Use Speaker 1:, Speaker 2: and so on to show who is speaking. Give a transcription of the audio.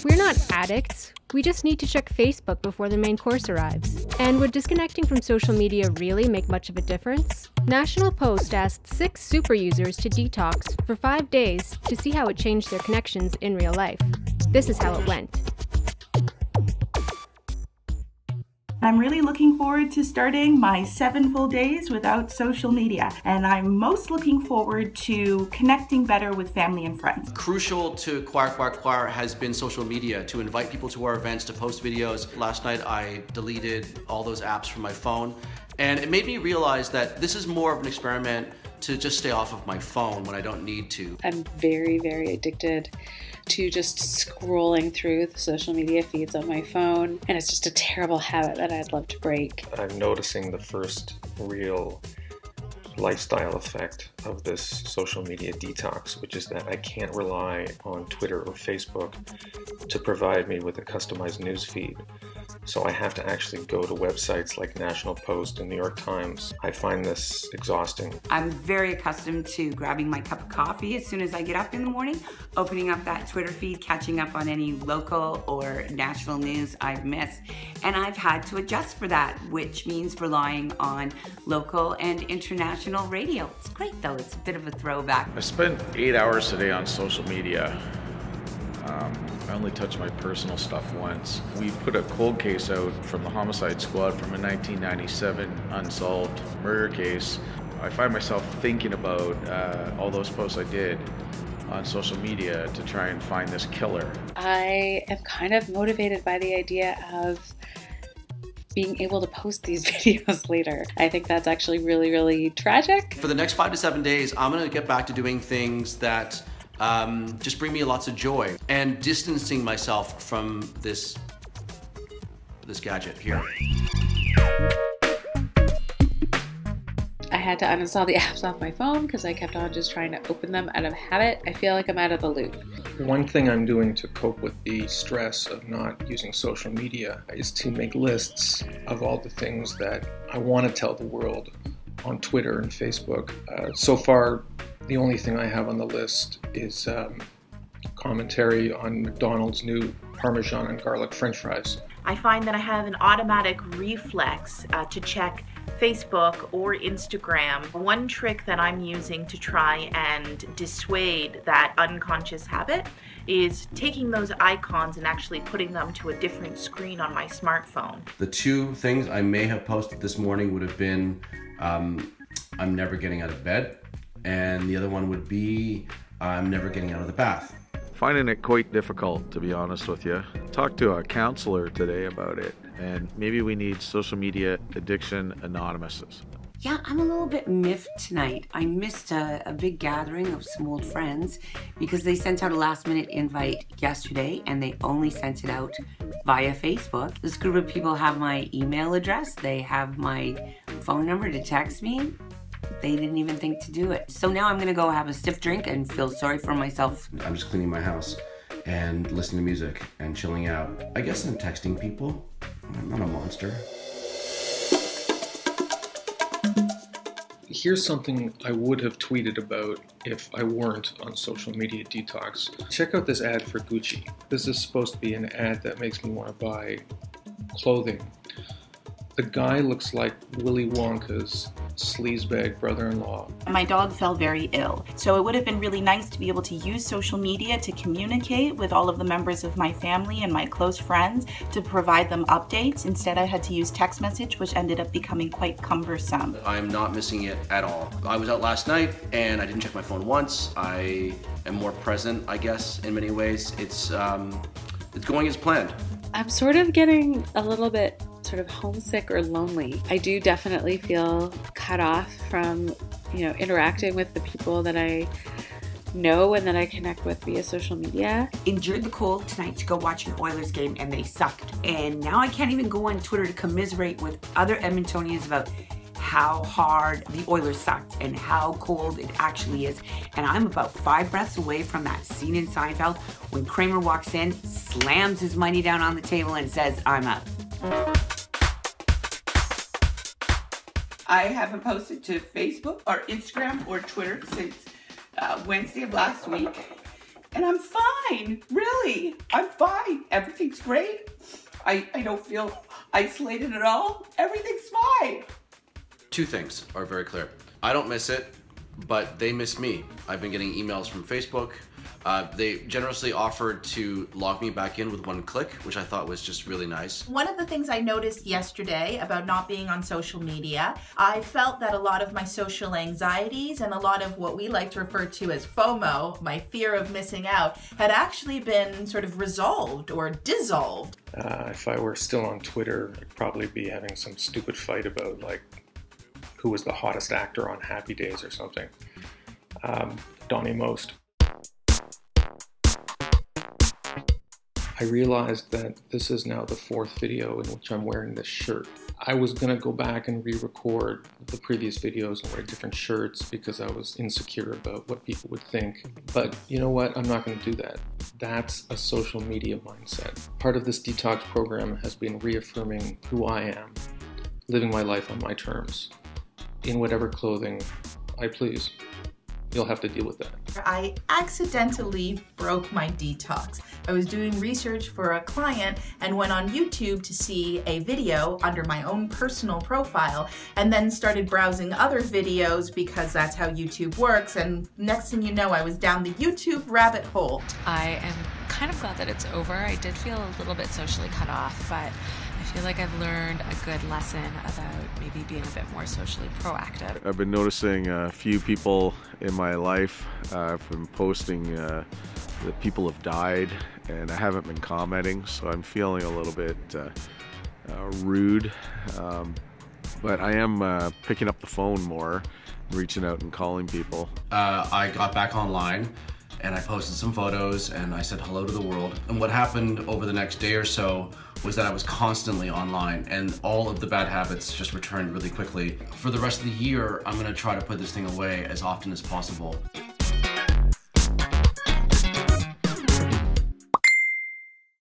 Speaker 1: We're not addicts. We just need to check Facebook before the main course arrives. And would disconnecting from social media really make much of a difference? National Post asked 6 super users to detox for 5 days to see how it changed their connections in real life. This is how it went.
Speaker 2: I'm really looking forward to starting my 7 full days without social media, and I'm most looking forward to connecting better with family and friends.
Speaker 3: Crucial to Choir has been social media, to invite people to our events, to post videos. Last night I deleted all those apps from my phone, and it made me realize that this is more of an experiment to just stay off of my phone when I don't need to.
Speaker 4: I'm very, very addicted to just scrolling through the social media feeds on my phone, and it's just a terrible habit that I'd love to break.
Speaker 5: I'm noticing the first real lifestyle effect of this social media detox, which is that I can't rely on Twitter or Facebook to provide me with a customized news feed. So I have to actually go to websites like National Post and New York Times. I find this exhausting.
Speaker 6: I'm very accustomed to grabbing my cup of coffee as soon as I get up in the morning, opening up that Twitter feed, catching up on any local or national news I've missed. And I've had to adjust for that, which means relying on local and international radio. It's great though, it's a bit of a throwback.
Speaker 7: I spent 8 hours today on social media. I only touched my personal stuff once. We put a cold case out from the homicide squad from a 1997 unsolved murder case. I find myself thinking about all those posts I did on social media to try and find this killer.
Speaker 4: I am kind of motivated by the idea of being able to post these videos later. I think that's actually really, really tragic.
Speaker 3: For the next 5 to 7 days, I'm gonna get back to doing things that just bring me lots of joy and distancing myself from this gadget here.
Speaker 4: I had to uninstall the apps off my phone because I kept on just trying to open them out of habit. I feel like I'm out of the loop.
Speaker 5: One thing I'm doing to cope with the stress of not using social media is to make lists of all the things that I want to tell the world on Twitter and Facebook. So far, the only thing I have on the list is commentary on McDonald's new Parmesan and garlic French fries.
Speaker 2: I find that I have an automatic reflex to check Facebook or Instagram. One trick that I'm using to try and dissuade that unconscious habit is taking those icons and actually putting them to a different screen on my smartphone.
Speaker 3: The 2 things I may have posted this morning would have been I'm never getting out of bed, and the other one would be I'm never getting out of the bath.
Speaker 7: Finding it quite difficult, to be honest with you. Talked to a counselor today about it, and maybe we need social media addiction anonymouses.
Speaker 6: Yeah, I'm a little bit miffed tonight. I missed a big gathering of some old friends because they sent out a last-minute invite yesterday and they only sent it out via Facebook. This group of people have my email address. They have my phone number to text me. They didn't even think to do it. So now I'm gonna go have a stiff drink and feel sorry for myself.
Speaker 3: I'm just cleaning my house and listening to music and chilling out. I guess I'm texting people. I'm not a monster.
Speaker 5: Here's something I would have tweeted about if I weren't on social media detox. Check out this ad for Gucci. This is supposed to be an ad that makes me want to buy clothing. The guy looks like Willy Wonka's sleazebag brother-in-law.
Speaker 2: My dog fell very ill, so it would have been really nice to be able to use social media to communicate with all of the members of my family and my close friends to provide them updates. Instead, I had to use text message, which ended up becoming quite cumbersome.
Speaker 3: I'm not missing it at all. I was out last night and I didn't check my phone once. I am more present, I guess, in many ways. It's going as planned.
Speaker 4: I'm sort of getting a little bit sort of homesick or lonely. I do definitely feel cut off from, interacting with the people that I know and that I connect with via social media.
Speaker 6: Endured the cold tonight to go watch an Oilers game and they sucked. And now I can't even go on Twitter to commiserate with other Edmontonians about how hard the Oilers sucked and how cold it actually is. And I'm about 5 breaths away from that scene in Seinfeld when Kramer walks in, slams his money down on the table and says, "I'm up." I haven't posted to Facebook or Instagram or Twitter since Wednesday of last week. And
Speaker 8: And I'm fine, really. I'm fine. Everything's great. I don't feel isolated at all. Everything's fine.
Speaker 3: Two things are very clear. I don't miss it, but they miss me. I've been getting emails from Facebook. They generously offered to log me back in with one click, which I thought was just really nice.
Speaker 2: One of the things I noticed yesterday about not being on social media, I felt that a lot of my social anxieties and a lot of what we like to refer to as FOMO, my fear of missing out, had actually been sort of resolved or dissolved.
Speaker 5: If I were still on Twitter, I'd probably be having some stupid fight about like who was the hottest actor on Happy Days or something. Donnie Most. I realized that this is now the 4th video in which I'm wearing this shirt. I was gonna go back and re-record the previous videos and wear different shirts because I was insecure about what people would think. But you know what? I'm not gonna do that. That's a social media mindset. Part of this detox program has been reaffirming who I am, living my life on my terms, in whatever clothing I please. You'll have to deal with that.
Speaker 2: I accidentally broke my detox. I was doing research for a client and went on YouTube to see a video under my own personal profile and then started browsing other videos because that's how YouTube works, and next thing you know I was down the YouTube rabbit hole.
Speaker 9: I am kind of glad that it's over. I did feel a little bit socially cut off, but I feel like I've learned a good lesson about maybe being a bit more socially proactive.
Speaker 7: I've been noticing a few people in my life. I've been posting that people have died, and I haven't been commenting, so I'm feeling a little bit rude. But I am picking up the phone more, reaching out and calling people.
Speaker 3: I got back online and I posted some photos and I said hello to the world. And what happened over the next day or so was that I was constantly online and all of the bad habits just returned really quickly. For the rest of the year, I'm gonna try to put this thing away as often as possible.